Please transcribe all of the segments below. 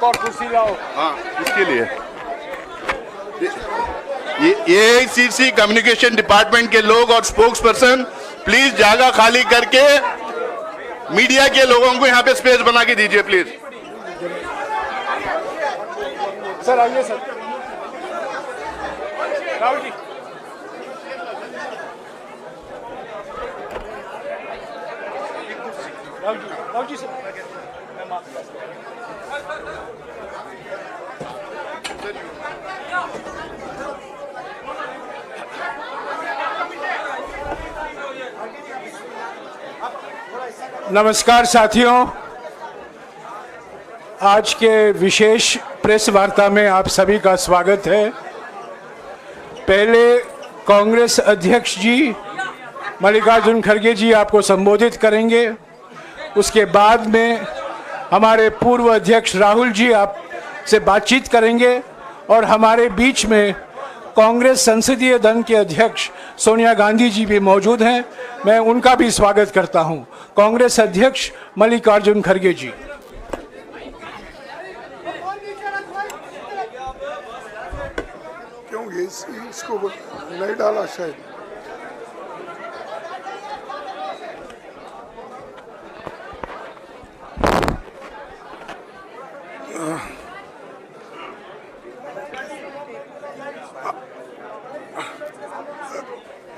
एक और कुर्सी लाओ। हाँ, इसके लिए ये AICC कम्युनिकेशन डिपार्टमेंट के लोग और स्पोक्स पर्सन प्लीज जगह खाली करके मीडिया के लोगों को यहाँ पे स्पेस बना के दीजिए प्लीज। सर आइए सर। राहुल जी राहुल जी सर। नमस्कार साथियों, आज के विशेष प्रेस वार्ता में आप सभी का स्वागत है। पहले कांग्रेस अध्यक्ष जी मल्लिकार्जुन खड़गे जी आपको संबोधित करेंगे। उसके बाद में हमारे पूर्व अध्यक्ष राहुल जी आपसे बातचीत करेंगे और हमारे बीच में कांग्रेस संसदीय दल के अध्यक्ष सोनिया गांधी जी भी मौजूद हैं। मैं उनका भी स्वागत करता हूं। कांग्रेस अध्यक्ष मल्लिकार्जुन खड़गे जी। क्यों इसको नहीं डाला शायद।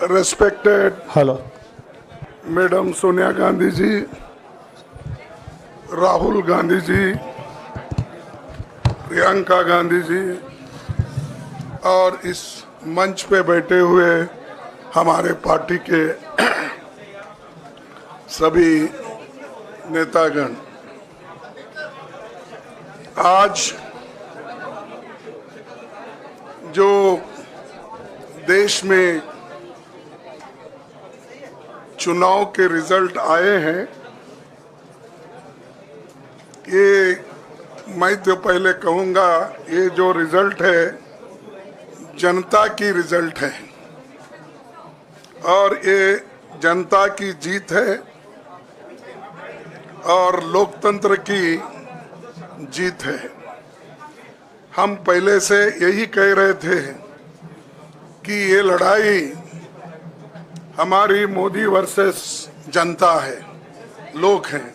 Respected hello madam Sonia Gandhi ji, Rahul Gandhi ji, Priyanka Gandhi ji और इस मंच पे बैठे हुए हमारे पार्टी के सभी नेतागण, आज जो देश में चुनाव के रिजल्ट आए हैं, ये मैं तो पहले कहूँगा ये जो रिजल्ट है जनता की रिजल्ट है और ये जनता की जीत है और लोकतंत्र की जीत है। हम पहले से यही कह रहे थे कि ये लड़ाई हमारी मोदी वर्सेस जनता है, लोग हैं।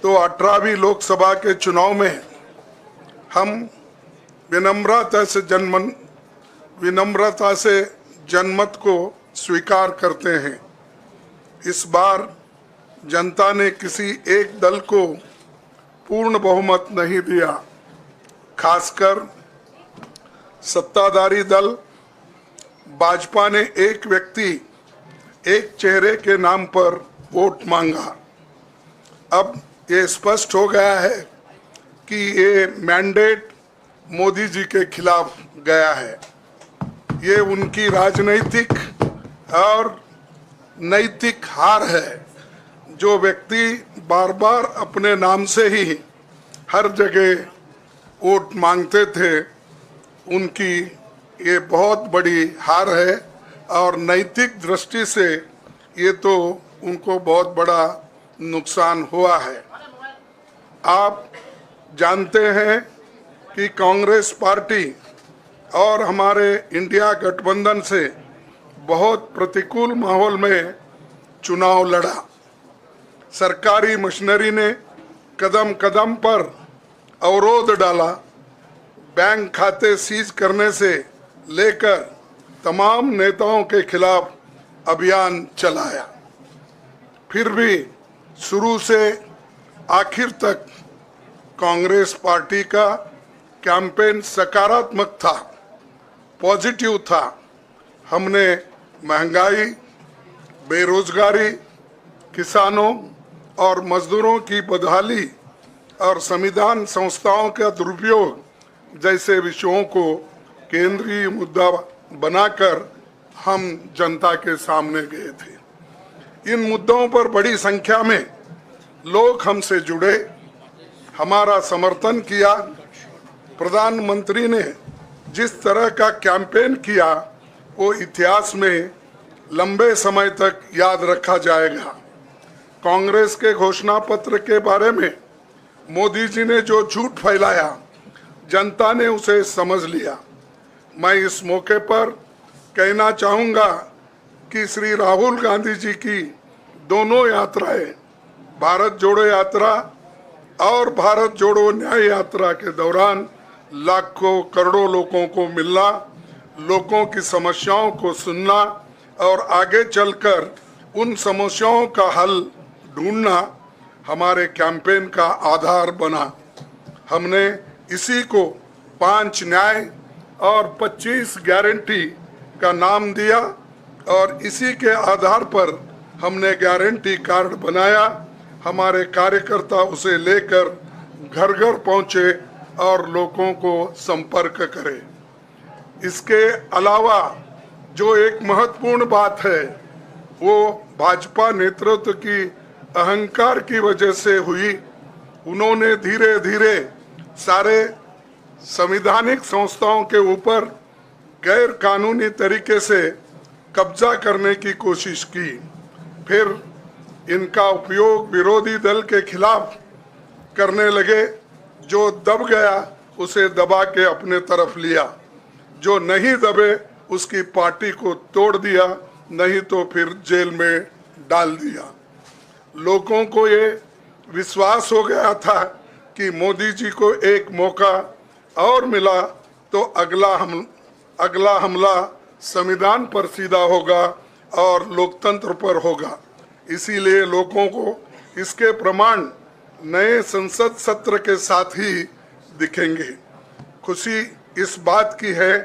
तो 18वीं लोकसभा के चुनाव में हम विनम्रता से जनमत को स्वीकार करते हैं। इस बार जनता ने किसी एक दल को पूर्ण बहुमत नहीं दिया, खासकर सत्ताधारी दल भाजपा ने एक व्यक्ति एक चेहरे के नाम पर वोट मांगा। अब ये स्पष्ट हो गया है कि ये मैंडेट मोदी जी के खिलाफ गया है। ये उनकी राजनीतिक और नैतिक हार है। जो व्यक्ति बार बार अपने नाम से ही हर जगह वोट मांगते थे, उनकी ये बहुत बड़ी हार है और नैतिक दृष्टि से ये तो उनको बहुत बड़ा नुकसान हुआ है। आप जानते हैं कि कांग्रेस पार्टी और हमारे इंडिया गठबंधन से बहुत प्रतिकूल माहौल में चुनाव लड़ा। सरकारी मशीनरी ने कदम कदम पर अवरोध डाला। बैंक खाते सीज करने से लेकर तमाम नेताओं के खिलाफ अभियान चलाया। फिर भी शुरू से आखिर तक कांग्रेस पार्टी का कैंपेन सकारात्मक था, पॉजिटिव था। हमने महंगाई, बेरोजगारी, किसानों और मजदूरों की बदहाली और संविधान संस्थाओं का दुरुपयोग जैसे विषयों को केंद्रीय मुद्दा बनाकर हम जनता के सामने गए थे। इन मुद्दों पर बड़ी संख्या में लोग हमसे जुड़े, हमारा समर्थन किया। प्रधानमंत्री ने जिस तरह का कैंपेन किया वो इतिहास में लंबे समय तक याद रखा जाएगा। कांग्रेस के घोषणा पत्र के बारे में मोदी जी ने जो झूठ फैलाया जनता ने उसे समझ लिया। मैं इस मौके पर कहना चाहूंगा कि श्री राहुल गांधी जी की दोनों यात्राएं, भारत जोड़ो यात्रा और भारत जोड़ो न्याय यात्रा के दौरान लाखों करोड़ों लोगों को मिलना, लोगों की समस्याओं को सुनना और आगे चलकर उन समस्याओं का हल ढूंढना हमारे कैंपेन का आधार बना। हमने इसी को 5 न्याय और 25 गारंटी का नाम दिया और इसी के आधार पर हमने गारंटी कार्ड बनाया। हमारे कार्यकर्ता उसे लेकर घर घर पहुंचे और लोगों को संपर्क करें। इसके अलावा जो एक महत्वपूर्ण बात है वो भाजपा नेतृत्व की अहंकार की वजह से हुई। उन्होंने धीरे धीरे सारे संवैधानिक संस्थाओं के ऊपर गैर कानूनी तरीके से कब्जा करने की कोशिश की। फिर इनका उपयोग विरोधी दल के खिलाफ करने लगे। जो दब गया उसे दबा के अपने तरफ लिया, जो नहीं दबे उसकी पार्टी को तोड़ दिया, नहीं तो फिर जेल में डाल दिया। लोगों को ये विश्वास हो गया था कि मोदी जी को एक मौका और मिला तो अगला हमला संविधान पर सीधा होगा और लोकतंत्र पर होगा। इसीलिए लोगों को इसके प्रमाण नए संसद सत्र के साथ ही दिखेंगे। खुशी इस बात की है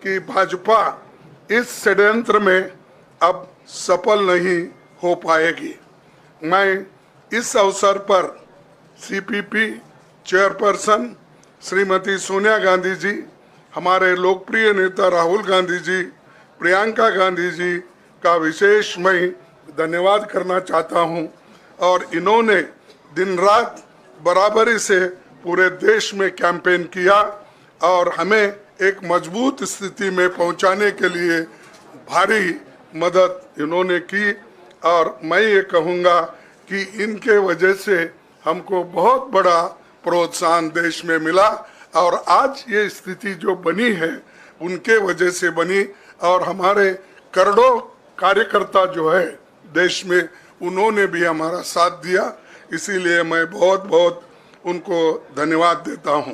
कि भाजपा इस षड्यंत्र में अब सफल नहीं हो पाएगी। मैं इस अवसर पर सीपीपी चेयरपर्सन श्रीमती सोनिया गांधी जी, हमारे लोकप्रिय नेता राहुल गांधी जी, प्रियंका गांधी जी का विशेष मैं धन्यवाद करना चाहता हूं। और इन्होंने दिन रात बराबरी से पूरे देश में कैंपेन किया और हमें एक मजबूत स्थिति में पहुंचाने के लिए भारी मदद इन्होंने की। और मैं ये कहूँगा कि इनके वजह से हमको बहुत बड़ा प्रोत्साहन देश में मिला और आज ये स्थिति जो बनी है उनके वजह से बनी। और हमारे करोड़ों कार्यकर्ता जो है देश में, उन्होंने भी हमारा साथ दिया। इसीलिए मैं बहुत बहुत उनको धन्यवाद देता हूं।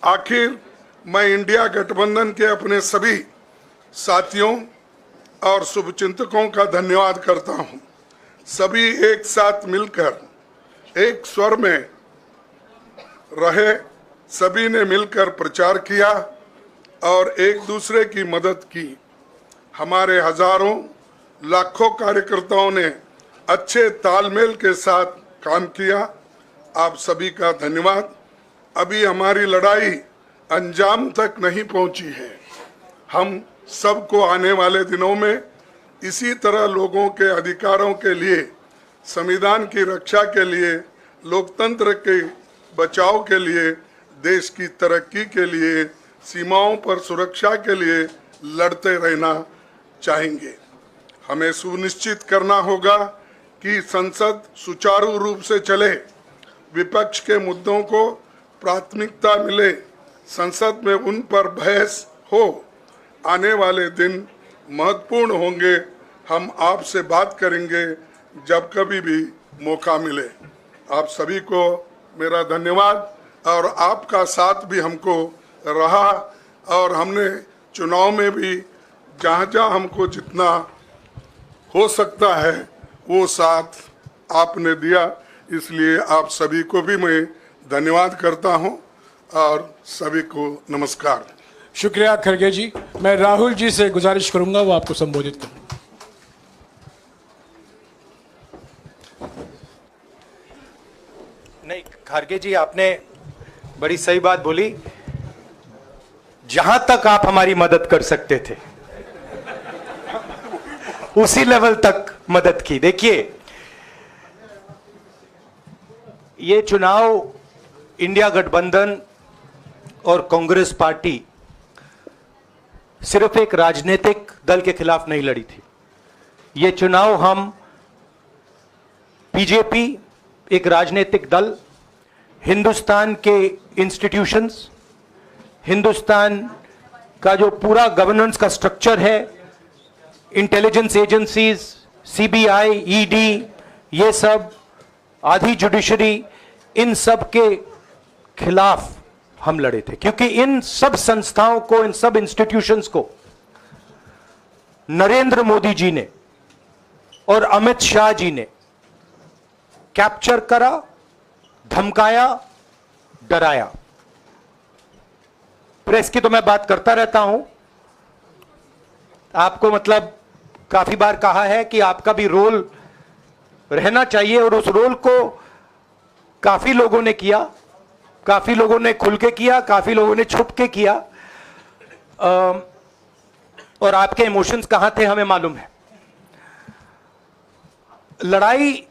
आखिर मैं इंडिया गठबंधन के अपने सभी साथियों और शुभचिंतकों का धन्यवाद करता हूं। सभी एक साथ मिलकर एक स्वर में रहे, सभी ने मिलकर प्रचार किया और एक दूसरे की मदद की। हमारे हजारों लाखों कार्यकर्ताओं ने अच्छे तालमेल के साथ काम किया। आप सभी का धन्यवाद। अभी हमारी लड़ाई अंजाम तक नहीं पहुंची है। हम सबको आने वाले दिनों में इसी तरह लोगों के अधिकारों के लिए, संविधान की रक्षा के लिए, लोकतंत्र के बचाव के लिए, देश की तरक्की के लिए, सीमाओं पर सुरक्षा के लिए लड़ते रहना चाहेंगे। हमें सुनिश्चित करना होगा कि संसद सुचारू रूप से चले, विपक्ष के मुद्दों को प्राथमिकता मिले, संसद में उन पर बहस हो। आने वाले दिन महत्वपूर्ण होंगे। हम आपसे बात करेंगे जब कभी भी मौका मिले। आप सभी को मेरा धन्यवाद। और आपका साथ भी हमको रहा और हमने चुनाव में भी जहाँ जहाँ हमको जितना हो सकता है वो साथ आपने दिया। इसलिए आप सभी को भी मैं धन्यवाद करता हूँ और सभी को नमस्कार। शुक्रिया खड़गे जी। मैं राहुल जी से गुजारिश करूंगा वो आपको संबोधित करें। नहीं, खड़गे जी आपने बड़ी सही बात बोली। जहां तक आप हमारी मदद कर सकते थे उसी लेवल तक मदद की। देखिए, ये चुनाव इंडिया गठबंधन और कांग्रेस पार्टी सिर्फ एक राजनीतिक दल के खिलाफ नहीं लड़ी थी। ये चुनाव हम बीजेपी एक राजनीतिक दल हिंदुस्तान के इंस्टीट्यूशंस, हिंदुस्तान का जो पूरा गवर्नेंस का स्ट्रक्चर है, इंटेलिजेंस एजेंसीज, सीबीआई, ईडी, ये सब, आधी जुडिशरी, इन सब के खिलाफ हम लड़े थे, क्योंकि इन सब संस्थाओं को, इन सब इंस्टीट्यूशंस को नरेंद्र मोदी जी ने और अमित शाह जी ने कैप्चर करा, धमकाया, डराया। प्रेस की तो मैं बात करता रहता हूं, आपको मतलब काफी बार कहा है कि आपका भी रोल रहना चाहिए, और उस रोल को काफी लोगों ने किया, काफी लोगों ने खुल के किया, काफी लोगों ने छुप के किया, और आपके इमोशंस कहां थे हमें मालूम है। लड़ाई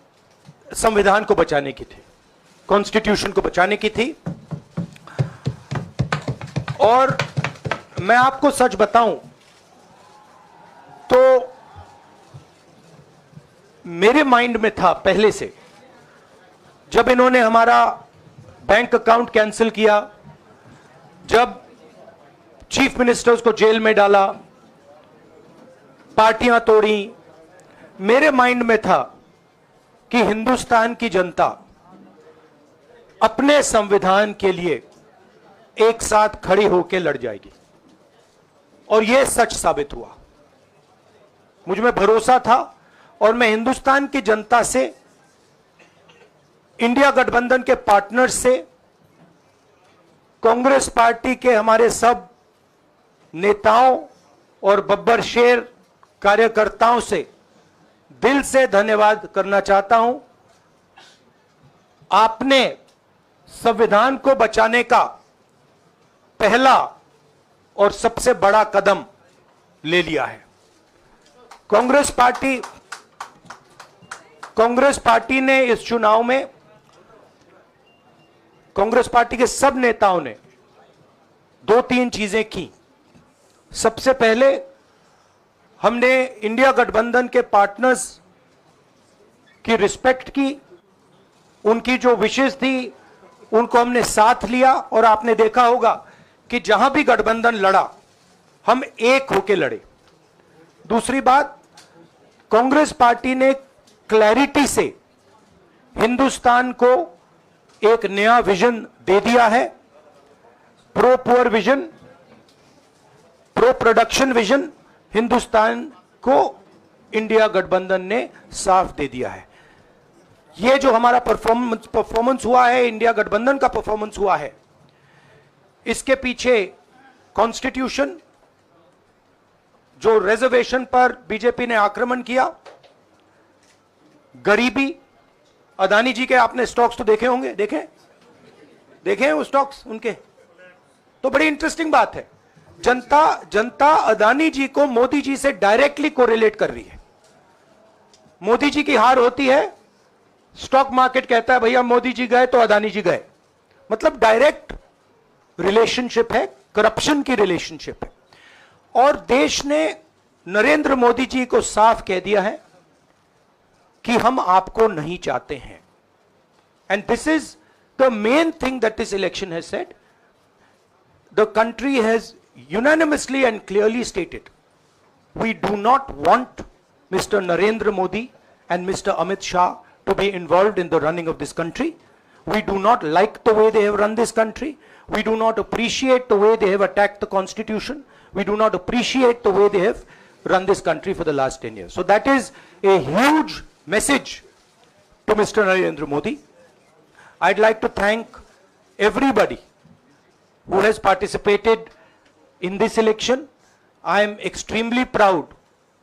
संविधान को बचाने की थी, कॉन्स्टिट्यूशन को बचाने की थी। और मैं आपको सच बताऊं तो मेरे माइंड में था पहले से, जब इन्होंने हमारा बैंक अकाउंट कैंसिल किया, जब चीफ मिनिस्टर्स को जेल में डाला, पार्टियां तोड़ी, मेरे माइंड में था कि हिंदुस्तान की जनता अपने संविधान के लिए एक साथ खड़ी होकर लड़ जाएगी, और यह सच साबित हुआ। मुझ में भरोसा था, और मैं हिंदुस्तान की जनता से, इंडिया गठबंधन के पार्टनर्स से, कांग्रेस पार्टी के हमारे सब नेताओं और बब्बर शेर कार्यकर्ताओं से दिल से धन्यवाद करना चाहता हूं। आपने संविधान को बचाने का पहला और सबसे बड़ा कदम ले लिया है। कांग्रेस पार्टी ने इस चुनाव में, कांग्रेस पार्टी के सब नेताओं ने 2-3 चीजें की। सबसे पहले हमने इंडिया गठबंधन के पार्टनर्स की रिस्पेक्ट की, उनकी जो विशेष थी उनको हमने साथ लिया, और आपने देखा होगा कि जहां भी गठबंधन लड़ा हम एक होकर लड़े। दूसरी बात, कांग्रेस पार्टी ने क्लैरिटी से हिंदुस्तान को एक नया विजन दे दिया है, pro poor vision, pro production vision Hindustan को इंडिया गठबंधन ने साफ दे दिया है। यह जो हमारा परफॉर्मेंस हुआ है, इंडिया गठबंधन का परफॉर्मेंस हुआ है, इसके पीछे कॉन्स्टिट्यूशन, जो रिजर्वेशन पर बीजेपी ने आक्रमण किया, गरीबी, अदानी जी के आपने स्टॉक्स तो देखे होंगे, देखे वो स्टॉक्स उनके, तो बड़ी इंटरेस्टिंग बात है। जनता अदानी जी को मोदी जी से डायरेक्टली कोरिलेट कर रही है। मोदी जी की हार होती है, स्टॉक मार्केट कहता है भैया मोदी जी गए तो अदानी जी गए, मतलब डायरेक्ट रिलेशनशिप है, करप्शन की रिलेशनशिप है। और देश ने नरेंद्र मोदी जी को साफ कह दिया है कि हम आपको नहीं चाहते हैं। And this is the main thing that this election has said. The country has unanimously and clearly stated, we do not want Mr. Narendra Modi and Mr. Amit Shah to be involved in the running of this country. We do not like the way they have run this country. We do not appreciate the way they have attacked the constitution. We do not appreciate the way they have run this country for the last 10 years. So that is a huge message to Mr. Narendra Modi. I'd like to thank everybody who has participated in this election. I am extremely proud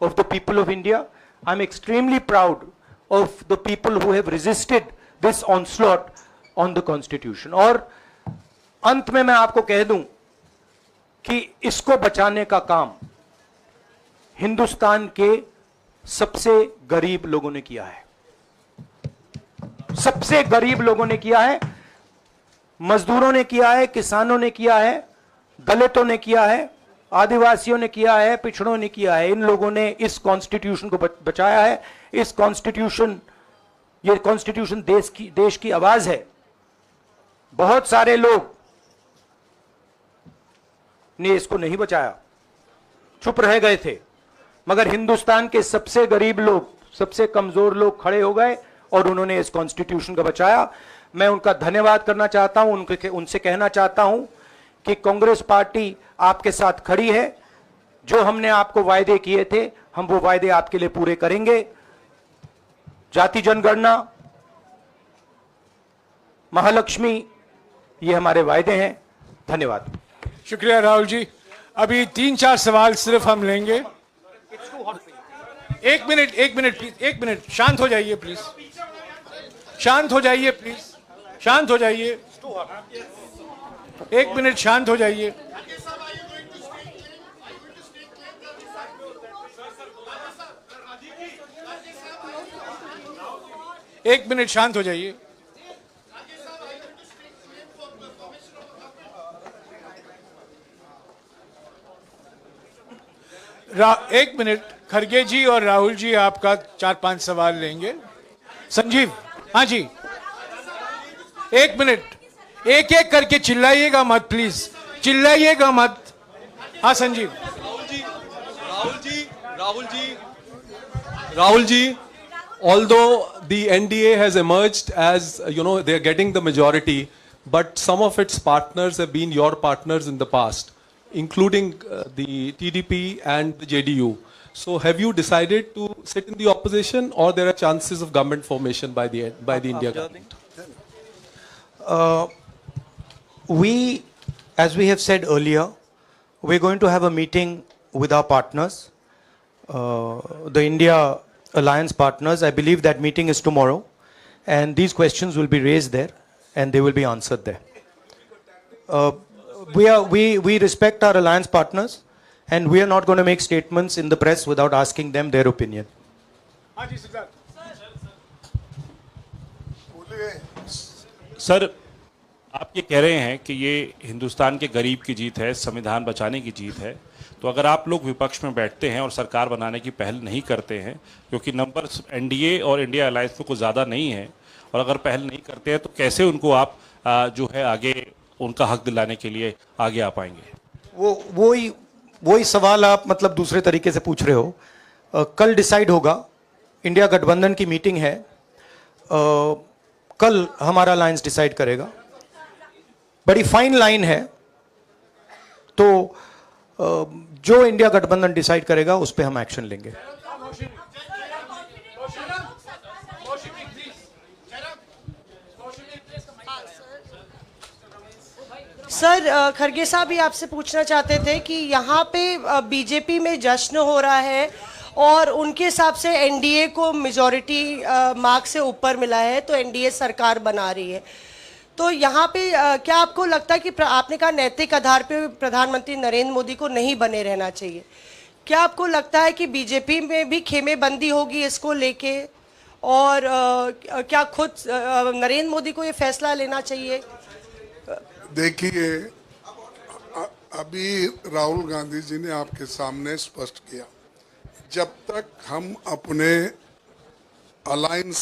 of the people of India. I am extremely proud of the people who have resisted this onslaught on the constitution. और अंत में मैं आपको कह दूं कि इसको बचाने का काम हिंदुस्तान के सबसे गरीब लोगों ने किया है, सबसे गरीब लोगों ने किया है, मजदूरों ने किया है, किसानों ने किया है, दलितों ने किया है, आदिवासियों ने किया है, पिछड़ों ने किया है। इन लोगों ने इस कॉन्स्टिट्यूशन को बचाया है। इस कॉन्स्टिट्यूशन, ये कॉन्स्टिट्यूशन देश की आवाज है, बहुत सारे लोग ने इसको नहीं बचाया, चुप रह गए थे, मगर हिंदुस्तान के सबसे गरीब लोग, सबसे कमजोर लोग खड़े हो गए और उन्होंने इस कॉन्स्टिट्यूशन को बचाया। मैं उनका धन्यवाद करना चाहता हूं, उनसे कहना चाहता हूं कि कांग्रेस पार्टी आपके साथ खड़ी है। जो हमने आपको वायदे किए थे, हम वो वायदे आपके लिए पूरे करेंगे। जाति जनगणना, महालक्ष्मी, ये हमारे वायदे हैं। धन्यवाद। शुक्रिया राहुल जी। अभी 3-4 सवाल सिर्फ हम लेंगे। एक मिनट प्लीज, एक मिनट, शांत हो जाइए प्लीज, शांत हो जाइए प्लीज, शांत हो जाइए, एक मिनट शांत हो जाइए। एक मिनट शांत हो जाइए। एक मिनट, खरगे जी और राहुल जी आपका 4-5 सवाल लेंगे। संजीव, हाँ जी, एक मिनट, एक एक करके चिल्लाइएगा मत प्लीज, चिल्लाइएगा मत। हाँ Sanjeev. Rahul ji, although the NDA has emerged as, they are getting the majority, but some of its partners have been your partners in the past, including the TDP and the JDU. So have you decided to sit in the opposition, or there are chances of government formation by the India government? As we have said earlier, we're going to have a meeting with our partners, the India Alliance partners. I believe that meeting is tomorrow, and these questions will be raised there, and they will be answered there. We respect our alliance partners, and we are not going to make statements in the press without asking them their opinion. Sir, आप ये कह रहे हैं कि ये हिंदुस्तान के गरीब की जीत है, संविधान बचाने की जीत है, तो अगर आप लोग विपक्ष में बैठते हैं और सरकार बनाने की पहल नहीं करते हैं, क्योंकि नंबर एनडीए और इंडिया अलायंस में कुछ ज़्यादा नहीं है, और अगर पहल नहीं करते हैं तो कैसे उनको आप जो है आगे उनका हक दिलाने के लिए आगे आ पाएंगे? वही सवाल आप मतलब दूसरे तरीके से पूछ रहे हो। कल डिसाइड होगा, इंडिया गठबंधन की मीटिंग है, कल हमारा अलायंस डिसाइड करेगा। बड़ी फाइन लाइन है, तो जो इंडिया गठबंधन डिसाइड करेगा उस पे हम एक्शन लेंगे। सर, खरगे साहब भी आपसे पूछना चाहते थे कि यहाँ पे बीजेपी में जश्न हो रहा है और उनके हिसाब से एनडीए को मेजॉरिटी मार्क से ऊपर मिला है, तो एनडीए सरकार बना रही है। तो यहाँ पे क्या आपको लगता है कि आपने कहा नैतिक आधार पे प्रधानमंत्री नरेंद्र मोदी को नहीं बने रहना चाहिए, क्या आपको लगता है कि बीजेपी में भी खेमेबंदी होगी इसको लेके, और क्या खुद नरेंद्र मोदी को ये फैसला लेना चाहिए? देखिए, अभी राहुल गांधी जी ने आपके सामने स्पष्ट किया, जब तक हम अपने अलायंस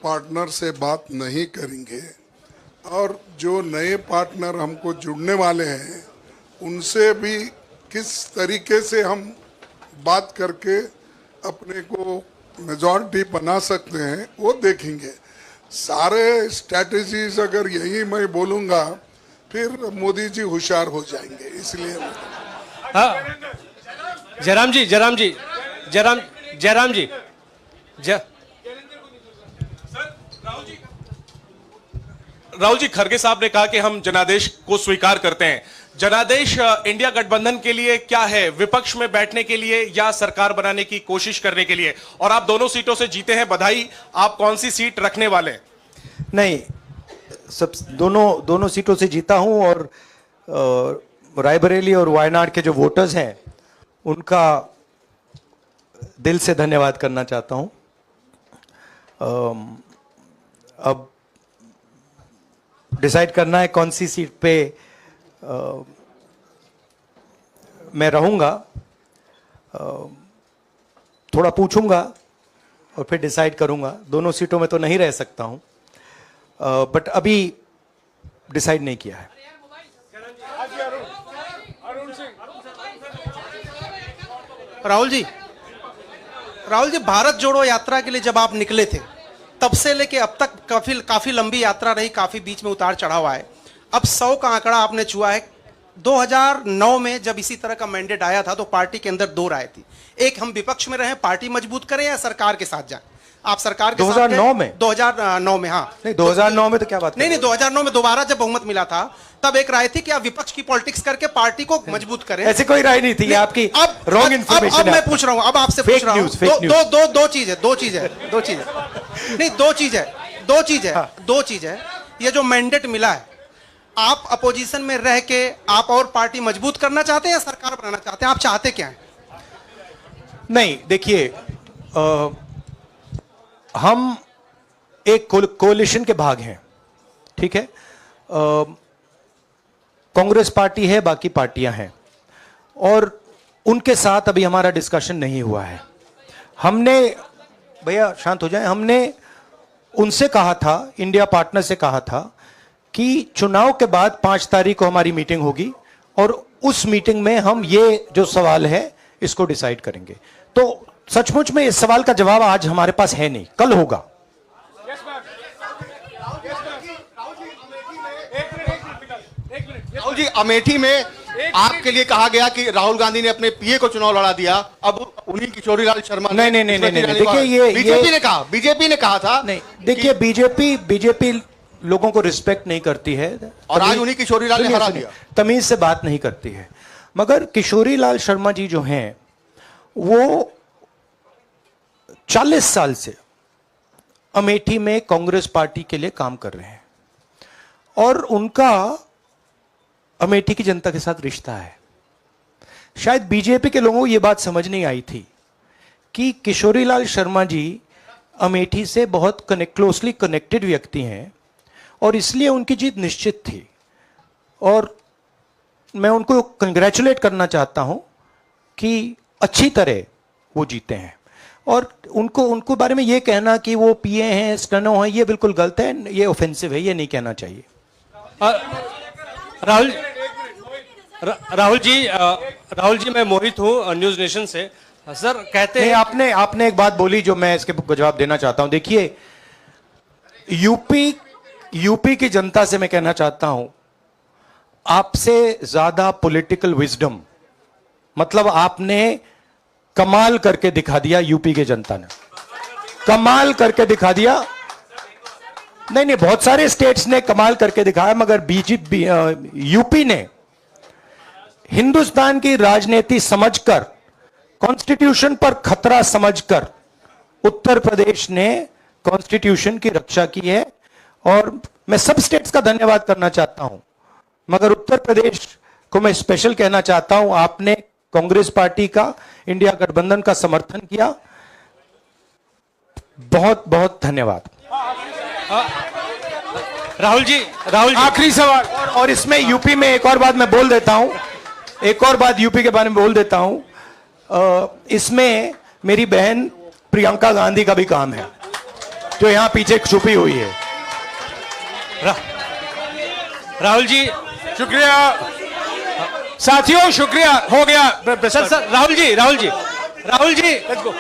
पार्टनर से बात नहीं करेंगे और जो नए पार्टनर हमको जुड़ने वाले हैं उनसे भी किस तरीके से हम बात करके अपने को मेजॉरिटी बना सकते हैं वो देखेंगे। सारे स्ट्रैटेजीज अगर यही मैं बोलूँगा फिर मोदी जी होशियार हो जाएंगे, इसलिए जयराम जी, राहुल जी, खरगे साहब ने कहा कि हम जनादेश को स्वीकार करते हैं। जनादेश इंडिया गठबंधन के लिए क्या है? विपक्ष में बैठने के लिए या सरकार बनाने की कोशिश करने के लिए? और आप दोनों सीटों से जीते हैं, बधाई। आप कौन सी सीट रखने वाले हैं? नहीं, सब दोनों सीटों से जीता हूं, और रायबरेली और वायनाड के जो वोटर्स हैं उनका दिल से धन्यवाद करना चाहता हूं। अब डिसाइड करना है कौन सी सीट पे मैं रहूंगा, थोड़ा पूछूंगा और फिर डिसाइड करूंगा। दोनों सीटों में तो नहीं रह सकता हूं, बट अभी डिसाइड नहीं किया है। राहुल जी, भारत जोड़ो यात्रा के लिए जब आप निकले थे तब से लेके अब तक काफी लंबी यात्रा रही, काफी बीच में उतार चढ़ाव आए। अब 100 का आंकड़ा आपने छुआ है। 2009 में जब इसी तरह का मैंडेट आया था तो पार्टी के अंदर 2 राय थी, एक हम विपक्ष में रहें, पार्टी मजबूत करें, या सरकार के साथ जाएं। आप सरकार के 2009 में 2009 में हाँ नहीं, 2009 में तो क्या बात नहीं 2009 में दोबारा जब बहुमत मिला था तब एक राय थी कि आप विपक्ष की पॉलिटिक्स करके पार्टी को मजबूत करें। ऐसी कोई राय नहीं थी, आपकी रॉन्ग इन्फॉर्मेशन। अब मैं पूछ रहा हूं, अब आपसे पूछ रहा हूं, दो चीज है नहीं, दो चीज है। ये जो मैंडेट मिला है, आप अपोजिशन में रह के आप और पार्टी मजबूत करना चाहते हैं या सरकार बनाना चाहते हैं? आप चाहते क्या है? नहीं, देखिए, हम एक कोalition के भाग हैं, ठीक है। कांग्रेस पार्टी है, बाकी पार्टियां हैं, और उनके साथ अभी हमारा डिस्कशन नहीं हुआ है। हमने, भैया शांत हो जाए, हमने उनसे कहा था, इंडिया पार्टनर से कहा था कि चुनाव के बाद 5 तारीख को हमारी मीटिंग होगी और उस मीटिंग में हम ये जो सवाल है इसको डिसाइड करेंगे। तो सचमुच में इस सवाल का जवाब आज हमारे पास है नहीं, कल होगा। राहुल जी, अमेठी में आपके लिए कहा गया कि राहुल गांधी ने अपने पीए को चुनाव लड़ा दिया, अब उन्हीं किशोरीलाल शर्मा नहीं, देखिए, ये बीजेपी ने कहा था। नहीं, देखिए, बीजेपी लोगों को रिस्पेक्ट नहीं करती है और आज उन्हीं किशोरीलाल ने हरा दिया, तमीज से बात नहीं करती है। मगर किशोरीलाल शर्मा जी जो हैं वो 40 साल से अमेठी में कांग्रेस पार्टी के लिए काम कर रहे हैं और उनका अमेठी की जनता के साथ रिश्ता है। शायद बीजेपी के लोगों को यह बात समझ नहीं आई थी कि किशोरीलाल शर्मा जी अमेठी से बहुत क्लोजली कनेक्टेड व्यक्ति हैं और इसलिए उनकी जीत निश्चित थी। और मैं उनको कंग्रेचुलेट करना चाहता हूं कि अच्छी तरह वो जीते हैं। और उनको बारे में ये कहना कि वो पीए हैं, स्टनो हैं, ये बिल्कुल गलत है, ये ऑफेंसिव है, ये नहीं कहना चाहिए। राहुल जी, मैं मोहित हूँ न्यूज नेशन से। सर कहते हैं, आपने एक बात बोली जो मैं इसके जवाब देना चाहता हूं। देखिए, यूपी की जनता से मैं कहना चाहता हूं, आपसे ज्यादा पॉलिटिकल विजडम, मतलब आपने कमाल करके दिखा दिया। यूपी की जनता ने कमाल करके दिखा दिया। नहीं, बहुत सारे स्टेट्स ने कमाल करके दिखाया, मगर बीजेपी यूपी ने हिंदुस्तान की राजनीति समझकर, कॉन्स्टिट्यूशन पर खतरा समझकर उत्तर प्रदेश ने कॉन्स्टिट्यूशन की रक्षा की है। और मैं सब स्टेट्स का धन्यवाद करना चाहता हूं, मगर उत्तर प्रदेश को मैं स्पेशल कहना चाहता हूं। आपने कांग्रेस पार्टी का, इंडिया गठबंधन का समर्थन किया, बहुत बहुत धन्यवाद। राहुल जी, आखिरी सवाल, और इसमें यूपी में एक और बात मैं बोल देता हूं, एक और बात यूपी के बारे में बोल देता हूं। इसमें मेरी बहन प्रियंका गांधी का भी काम है, जो यहां पीछे छुपी हुई है। राहुल जी, शुक्रिया साथियों, शुक्रिया, हो गया। Sir, Rahul ji, let's go.